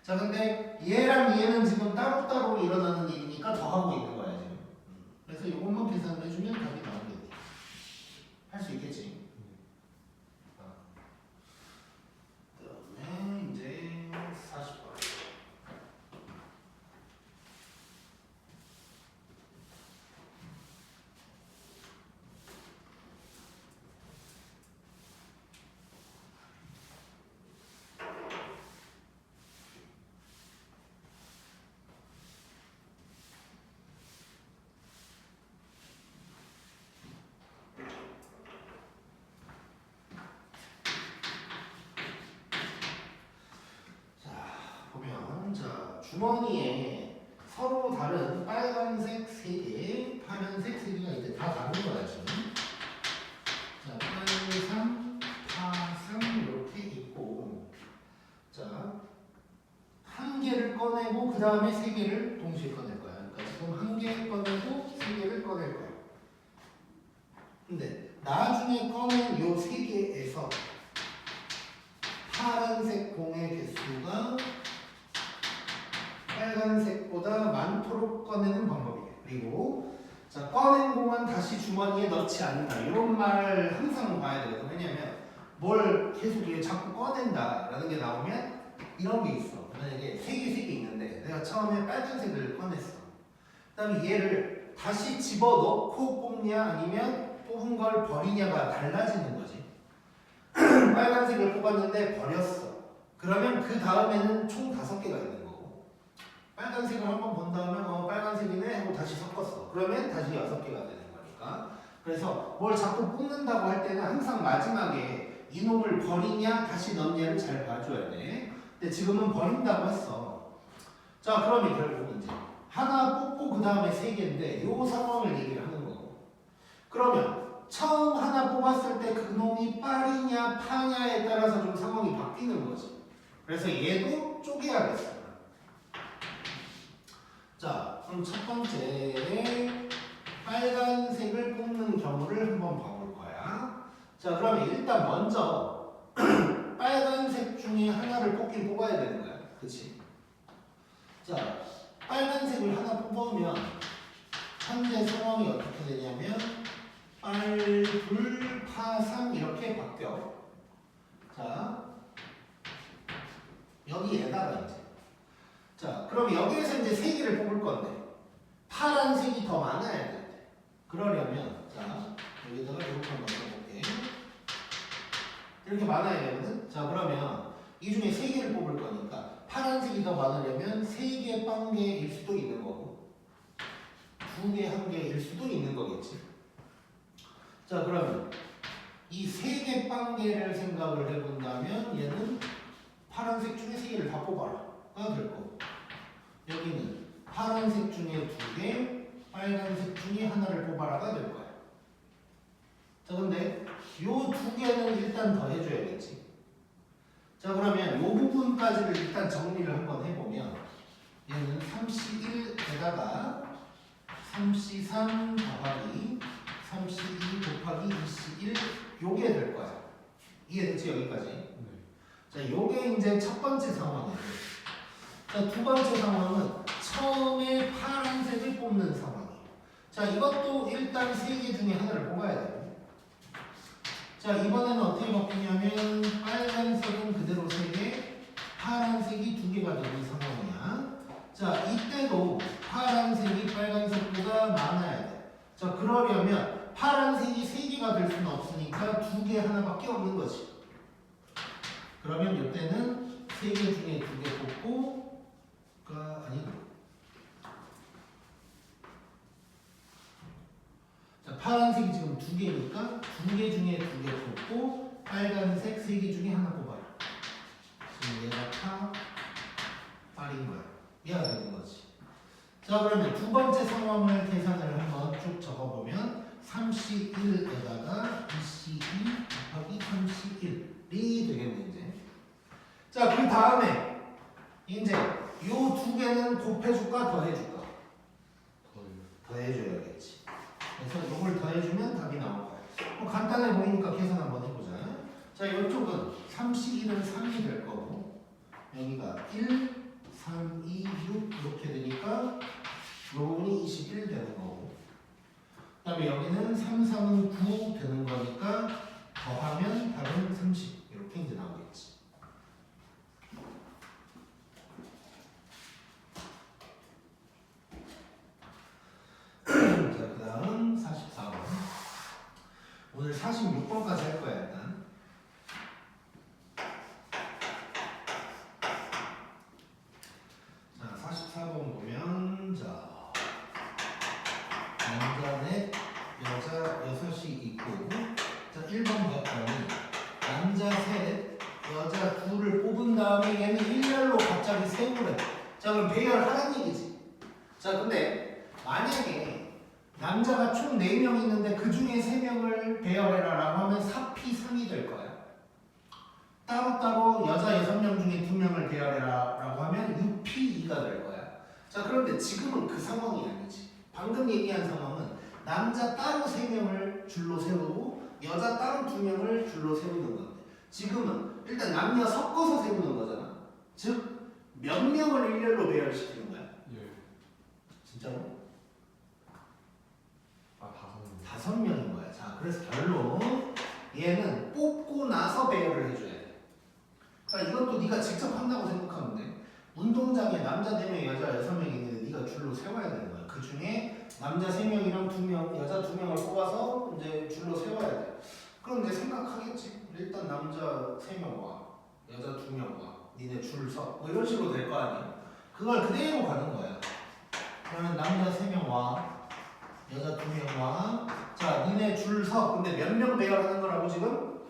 자 근데 얘랑 얘는 지금 따로따로 일어나는 일이니까 더하고 있는 거야 지금. 그래서 이것만 계산을 해주면 답이 나오게 돼. 할 수 있겠지. 그다음에 이제 40번. 보면 자 주머니에 서로 다른 빨간색 3개, 파란색 3개가 이제 다 다른 거야 지금. 자 빨삼, 파삼 이렇게 있고 자 한 개를 꺼내고 그 다음에 3개를 동시에 꺼낼 거야. 그러니까 지금 한 개 꺼내고 3개를 꺼낼 거야. 근데 나중에 꺼낸 요 3개에서 파란색 공의 개수가 빨간색보다 많도록 꺼내는 방법이에요. 그리고 자 꺼낸 공은 다시 주머니에 넣지 않는다. 이런 말 항상 봐야 되거든. 왜냐면 뭘 계속 이게 자꾸 꺼낸다라는 게 나오면 이런 게 있어. 만약에 3개 있는데 내가 처음에 빨간색을 꺼냈어. 그다음에 얘를 다시 집어넣고 뽑냐 아니면 뽑은 걸 버리냐가 달라지는 거지. 빨간색을 뽑았는데 버렸어. 그러면 그 다음에는 총 5개가 있는 거고 빨간색을 한번 본 다음에 빨간색이네 하고 다시 섞었어. 그러면 다시 6개가 되는 거니까. 그래서 뭘 자꾸 뽑는다고 할 때는 항상 마지막에 이놈을 버리냐 다시 넣냐를 잘 봐줘야 돼. 근데 지금은 버린다고 했어. 자 그러면 결국 이제 하나 뽑고 그 다음에 3개인데 이 상황을 얘기를 하는 거고. 그러면 처음 하나 뽑았을 때 그놈이 빨이냐 파냐에 따라서 좀 상황이 바뀌는 거지. 그래서 얘도 쪼개야겠어. 자 그럼 첫 번째 빨간색을 뽑는 경우를 한번 봐볼 거야. 자 그러면 일단 먼저 빨간색 중에 하나를 뽑긴 뽑아야 되는 거야. 그치? 자 빨간색을 하나 뽑으면 현재 상황이 어떻게 되냐면 빨불 파삼 이렇게 바뀌어. 자 여기에다가 이제 자 그럼 여기에서 이제 3개를 뽑을 건데 파란색이 더 많아야 돼. 그러려면 자 여기다가 이렇게 한번 써볼게. 이렇게 많아야 되거든. 자 그러면 이 중에 3개를 뽑을 거니까 파란색이 더 많으려면 3개 빵개일 수도 있는 거고 2개 1개일 수도 있는 거겠지. 자 그러면 이 3개 빵개를 생각을 해본다면 얘는 파란색 중에 3개를 다 뽑아라가 될 거고 여기는 파란색 중에 2개 빨간색 중에 하나를 뽑아라가 될 거야. 자 근데 요 2개는 일단 더 해줘야겠지. 자 그러면 요 부분까지를 일단 정리를 한번 해보면 얘는 3C1에다가 3C3 더하기 3C2 곱하기 2C1 요게 될 거야. 이해됐지 여기까지? 네. 자 요게 이제 첫 번째 상황이에요. 자 두 번째 상황은 처음에 파란색을 뽑는 상황이에요. 자 이것도 일단 3개 중에 하나를 뽑아야 돼요. 자 이번에는 어떻게 바뀌냐면 빨간색은 그대로 3개 파란색이 2개가 되는 상황이야. 자 이때도 파란색이 빨간색보다 많아야 돼. 자 그러려면 파란색이 3개가 될 수는 없으니까 2개 하나밖에 없는 거지. 그러면 이때는 3개 중에 2개 뽑고 아니고 자, 파란색이 지금 2개니까 2개 중에 2개 뽑고 빨간색 3개 중에 하나 뽑아요. 지금 얘가 파인 거야. 얘가 되는 거지. 자, 그러면 두 번째 상황을 계산을 한번 쭉 적어보면 31에다가 2C2 곱하기 3C1이 되겠네 이제. 자, 그 다음에 이제 요 2개는 곱해줄까 더해줄까? 더해줘야겠지. 그래서 요걸 더해주면 답이 나올 거야. 뭐 간단해 보이니까 계산 한번 해보자. 자, 이쪽은 3C1은 3이 될 거고 여기가 1, 3, 2, 6 이렇게 되니까 이 부분이 21 되는 거고 그 다음에 여기는 3, 3은 9 되는 거니까 더하면 답은 30 이렇게 이제 나오겠지. 자, 그 다음 44번. 오늘 46번까지 할 거야 일단. 자, 44번 보면 자 남자 넷, 여자 6이 있고 자 1번 봤더니 남자 셋, 여자 둘을 뽑은 다음에 얘는 일렬로 갑자기 세우래. 자, 그럼 배열하라는 얘기지. 자, 근데 만약에 남자가 총 4명 있는데 그 중에 3명을 배열해라 라고 하면 4P3이 될 거야. 따로따로 여자 6명 중에 2명을 배열해라 라고 하면 6P2가 될 거야. 자, 그런데 지금은 그 상황이 아니지. 방금 얘기한 상황은 남자 따로 3명을 줄로 세우고 여자 따로 2명을 줄로 세우는 건데 지금은 일단 남녀 섞어서 세우는 거잖아. 즉 몇 명을 일렬로 배열시키는 거야? 예. 진짜로? 아, 5명인 거야. 자, 그래서 결론 얘는 뽑고 나서 배열을 해줘야 돼. 그러니까 이것도 네가 직접 한다고 생각하면 돼. 운동장에 남자 4명, 여자 6명이 있는데 네가 줄로 세워야 되는 거야. 그 중에 남자 3명이랑 2명, 여자 2명을 뽑아서 이제 줄로 세워야 돼. 그럼 이제 생각하겠지. 일단 남자 3명 와, 여자 2명 와, 니네 줄 서. 뭐 이런 식으로 될 거 아니야. 그걸 그대로 가는 거야. 그러면 남자 3명 와, 여자 2명 와. 자, 니네 줄 서. 근데 몇 명 배열하는 거라고 지금?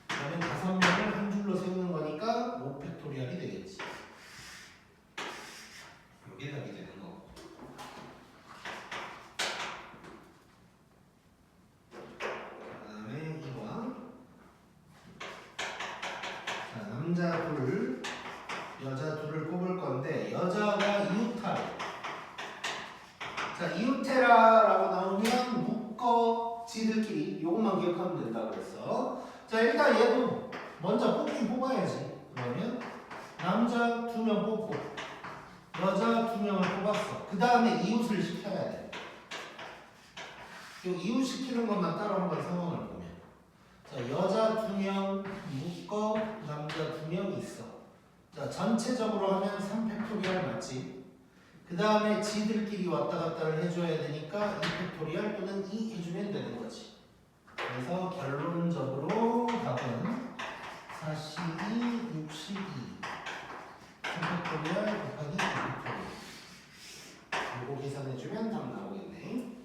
그러면 5명을 한 줄로 세우는 거니까 5팩토리얼이 되겠지. 이게 답이 되는 거. 그다음에 2번. 자, 남자 둘, 여자 둘을 뽑을 건데 여자가 이웃하래. 자, 이웃해라라고 나오면 묶어 지들끼리 요것만 기억하면 된다 그랬어. 자, 일단 얘도 먼저 뽑긴 뽑아야지. 그러면 남자 2명 뽑고 여자 2명을 뽑았어. 그 다음에 이웃을 시켜야 돼. 요 이웃 시키는 것만 따로 한번 상황을 보면 자, 여자 2명 묶어 남자 2명 있어. 자, 전체적으로 하면 3팩토리얼 맞지? 그 다음에 지들끼리 왔다 갔다를 해줘야 되니까 2팩토리얼 또는 2 해주면 되는 거지. 그래서 결론적으로 답은 42, 62 3팩토리얼 곱하기 2팩토리얼 이거 계산해주면 답 나오겠네.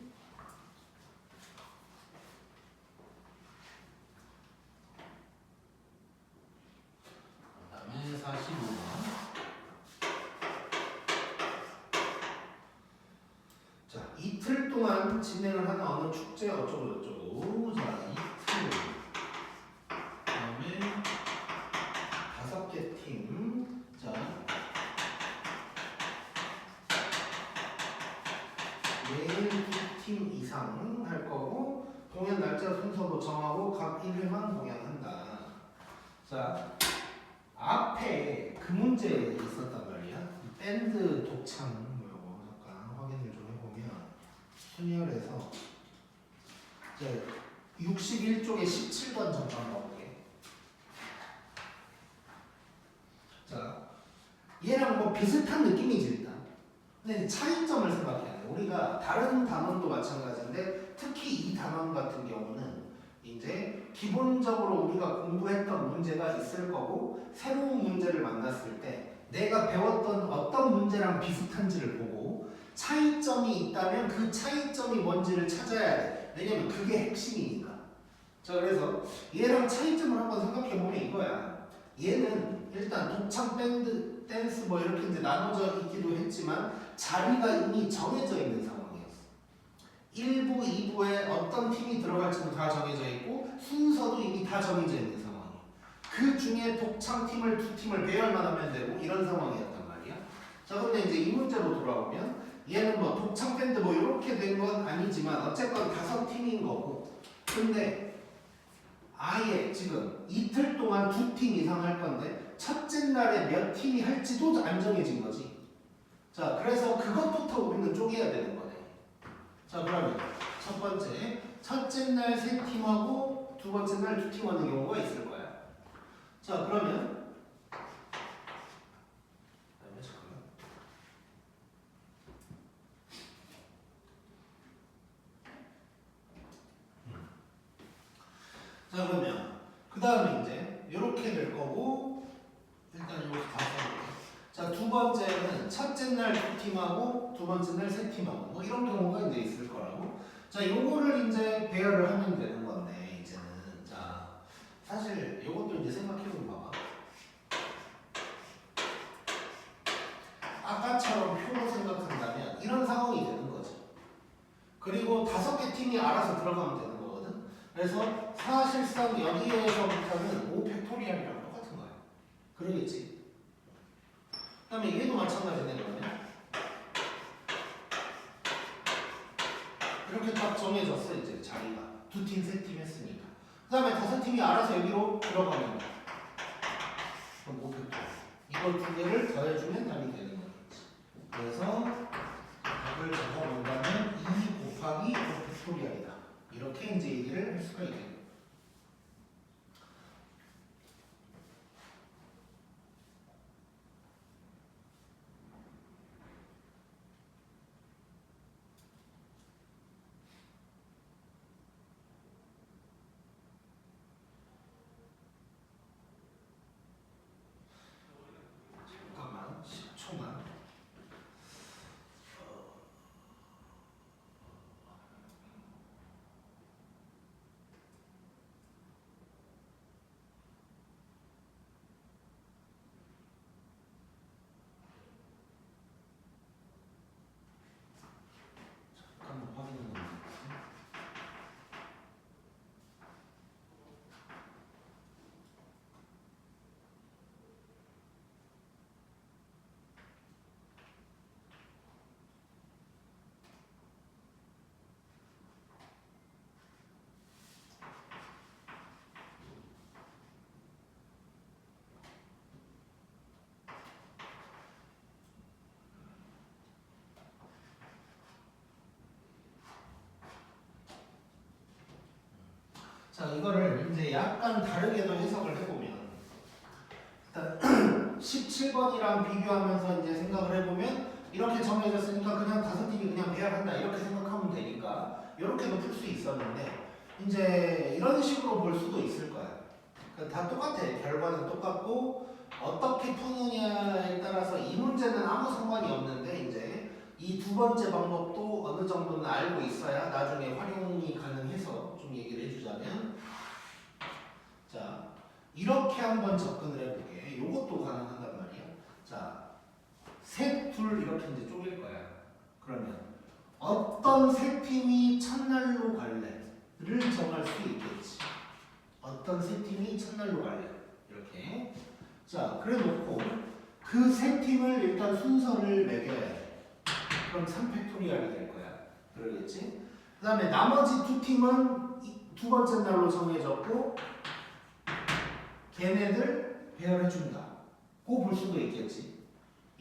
그 다음에 45번. 자, 이틀 동안 진행을 하는 어느 축제 어쩌고 저쩌고. 자, 이틀. 그 다음에 5개 팀. 자, 매일 2팀 이상 할 거고 공연 날짜 순서도 정하고 각 1회만 공연한다. 자, 앞에 그 문제 있었단 말이야. 밴드 독창 뭐라고 잠깐 확인을 좀 해보면 순열에서 이제 61쪽에 17번 잠깐 봐볼게. 자, 얘랑 뭐 비슷한 느낌이지 일단. 근데 차이점을 생각해야 돼. 우리가 다른 단원도 마찬가지인데 특히 이 단원 같은 경우는 이제 기본적으로 우리가 공부했던 문제가 있을 거고 새로운 문제를 만났을 때 내가 배웠던 어떤 문제랑 비슷한지를 보고 차이점이 있다면 그 차이점이 뭔지를 찾아야 돼. 왜냐면 그게 핵심이니까. 자, 그래서 얘랑 차이점을 한번 생각해 보면 이거야. 얘는 일단 독창 밴드 댄스 뭐 이렇게 이제 나눠져 있기도 했지만 자리가 이미 정해져 있는 상황이었어. 1부, 2부에 어떤 팀이 들어갈지도 다 정해져 있고 순서도 이미 다 정해져 있는 상황이야. 그 중에 독창 팀을 두 팀을 배열만 하면 되고 이런 상황이었단 말이야. 자, 근데 이제 이 문제로 돌아오면 얘는 뭐 독창 밴드 뭐 이렇게 된 건 아니지만 어쨌건 5팀인 거고 근데 아예 지금 이틀 동안 2팀 이상 할 건데 첫째 날에 몇 팀이 할지도 안 정해진 거지. 자, 그래서 그것부터 우리는 쪼개야 되는 거네. 자, 그러면 첫 번째, 첫째 날 3팀하고 두 번째 날 2팀 하는 경우가 있을 거야. 자, 그러면 자, 그러면 그 다음에 이제 이렇게 될 거고 일단 이렇게 다 써볼게요. 자, 두 번째는 첫째 날 2팀하고 두 번째 날 3팀하고 뭐 이런 경우가 이제 있을 거라고. 자, 요거를 이제 배열을 하면 되는 건데 이제는 자, 사실 요것도 이제 생각해보면 봐봐. 아까처럼 표로 생각한다면 이런 상황이 되는 거죠. 그리고 5개 팀이 알아서 들어가면 되는 거거든. 그래서 사실상 여기에서부터는 5팩토리얼이랑 똑같은 거야. 그러겠지? 그 다음에 얘도 마찬가지네. 그러면 이렇게 딱 정해졌어. 이제 자리가 2팀, 3팀 했으니까. 그 다음에 5팀이 알아서 여기로 들어가는 거야. 그럼 5팩토리얼. 이걸 두 개를 더해주면 답이 되는 거겠지. 그래서 답을 적어본다면 2 곱하기 5팩토리얼이다. 이렇게 이제 얘기를 할 수가 있겠네요. 잠깐만 10초만. 잠깐만 확인해 보겠습니다. 자, 이거를 이제 약간 다르게도 해석을 해보면 일단 17번이랑 비교하면서 이제 생각을 해보면 이렇게 정해졌으니까 그냥 5팀이 그냥 배열한다 이렇게 생각하면 되니까 이렇게도 풀 수 있었는데 이제 이런 식으로 볼 수도 있을 거야. 그러니까 다 똑같아. 결과는 똑같고 어떻게 푸느냐에 따라서 이 문제는 아무 상관이 없는데 이제 이 두 번째 방법도 어느 정도는 알고 있어야 나중에 활용이 가능해서 좀 얘기를 해주자면 자, 이렇게 한번 접근을 해볼게. 이것도 가능한단 말이야. 자, 셋, 둘 이렇게 이제 쪼갤 거야. 그러면 어떤 세 팀이 첫날로 갈래를 정할 수 있겠지. 어떤 세 팀이 첫날로 갈래. 이렇게. 자, 그래 놓고 그 세 팀을 일단 순서를 매겨야 돼. 그럼 3팩토리얼이 될 거야. 그러겠지? 그 다음에 나머지 두 팀은 두 번째 날로 정해졌고 걔네들 배열해준다. 고 볼 수도 있겠지.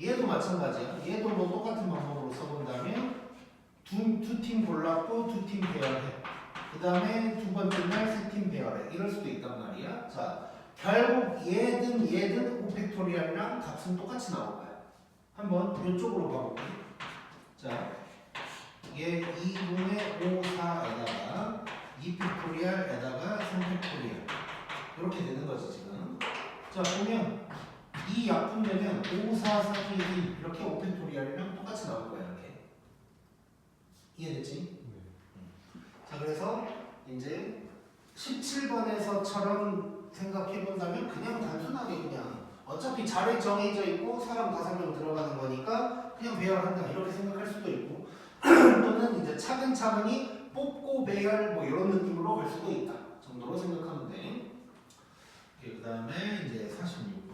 얘도 마찬가지야. 얘도 뭐 똑같은 방법으로 써본다면 두 팀 골랐고 2팀 배열해. 그 다음에 두 번째 날 3팀 배열해. 이럴 수도 있단 말이야. 자, 결국 얘든 5팩토리얼이랑 값은 똑같이 나올 거야. 한번 이쪽으로 봐볼게. 자, 얘 2분의 5, 4에다가 2팩토리얼에다가 3팩토리얼 이렇게 되는 거지 지금. 자 보면 이 약분되면 5, 4, 4, 2, 1 이렇게 오펜토리얼이랑 똑같이 나올 거야 이렇게. 이해됐지? 자 그래서 이제 17번에서처럼 생각해 본다면 그냥 단순하게 그냥 어차피 자리 정해져 있고 사람 5명 들어가는 거니까 그냥 배열한다 이렇게 생각할 수도 있고 또는 이제 차근차근히 뽑고 배열 뭐 이런 느낌으로 갈 수도 있다 정도로 생각하면 돼. 그 다음에 이제 46번.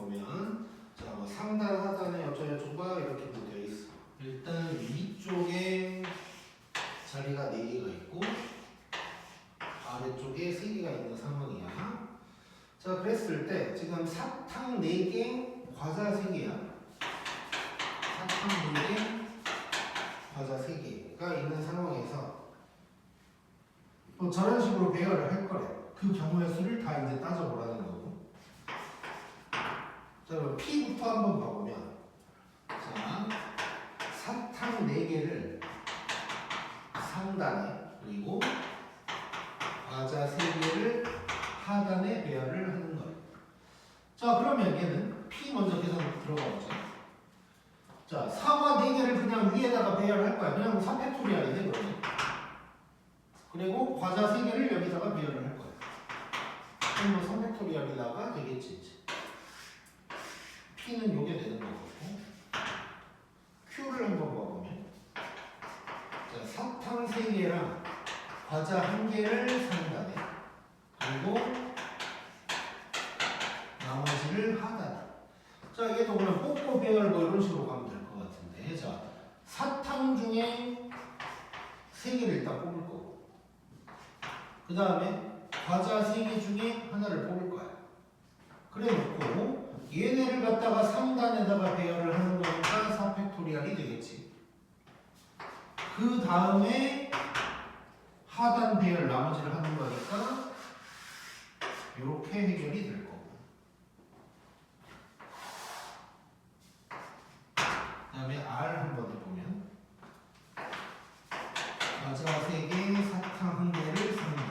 보면 자, 뭐 상단, 하단에 어쩌고저쩌고가 이렇게 되어 있어. 일단 위쪽에 자리가 4개가 있고 아래쪽에 3개가 있는 상황이야. 자, 그랬을 때 지금 사탕 4개, 과자 3개야. 사탕 4개, 과자 3개가 있는 상황에서 또 저런 식으로 배열을 할 거래. 그 경우의 수를 다 이제 따져보라는 거고. 자, 그럼 P부터 한번 봐보면 자, 사탕 4개를 상단에 그리고 과자 3개를 하단에 배열을 하는 거예요. 자, 그러면 얘는 P 먼저 계산 들어가 보죠. 자, 사과 4개를 그냥 위에다가 배열할 거야. 그냥 3팩토리얼이네 그러면. 그리고 과자 3개를 여기다가 배열을 할 거야. 그럼 뭐 3팩토리얼이다가 되겠지 이제. P는 요게 되는 거고 Q를 한번 봐보면 자, 사탕 3개랑 과자 1개를 상단에 그리고 나머지를 하단에. 자, 얘도 그냥 뽑고 배열 뭐 이런 식으로 가면 될 것 같은데 자, 사탕 중에 3개를 일단 뽑을 거고 그 다음에 과자 3개 중에 하나를 뽑을 거야. 그래 놓고 얘네를 갖다가 상단에다가 배열을 하는 거니까 4팩토리얼이 되겠지. 그 다음에 하단 배열 나머지를 하는 거니까 이렇게 해결이 될 거고. 그 다음에 R 한번 해보면 과자 3개, 사탕 1개를 상단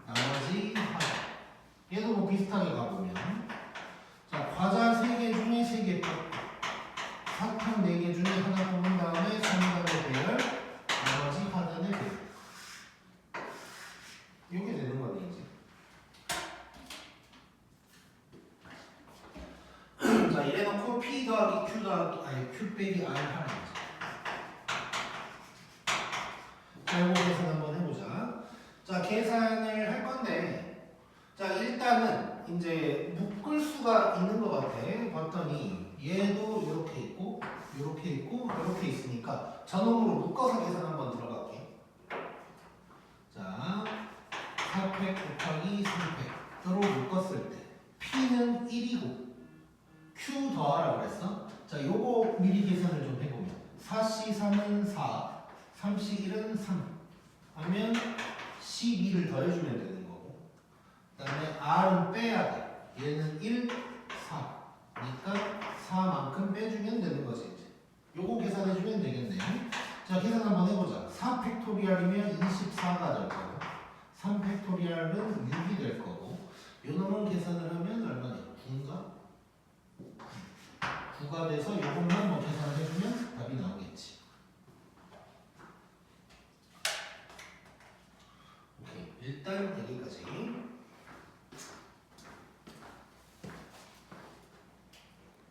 나머지 하단. 얘도 뭐 비슷하게 가보면 자, 과자 3개 중에 3개 뽑고 사탕 4개 중에 하나 뽑은 다음에 상단에 배열 나머지 하단에 배열. 이렇게 되는 거네 이제. 자, 이래놓고 P 더하기 Q 더하기 아니 Q 빼기 R 하는 거지. 자, 이거 계산 한번 해보자. 자, 계산을 할 건데 자, 일단은 이제 묶을 수가 있는 것 같아. 봤더니 얘도 이렇게 있고 이렇게 있고 이렇게 있으니까 전원으로 묶어서 계산 한번 들어갈게. 자, 4팩 곱하기 3팩으로 묶었을 때 P는 1이고 Q 더하라 그랬어. 자, 요거 미리 계산을 좀 해보면 4C3은 4 3C1은 3 하면 12를 더해주면 되는 거고 그 다음에 R은 빼야 돼. 얘는 1, 4 그러니까 4만큼 빼주면 되는 거지 이제. 요거 계산해주면 되겠네. 자, 계산 한번 해보자. 4팩토리얼이면 24가 될 거고 3팩토리얼은 6이 될 거고 요놈은 계산을 하면 얼마냐? 9인가? 9가 돼서 요것만 뭐 계산을 해주면 답이 나오겠지. 오케이, 일단 여기까지.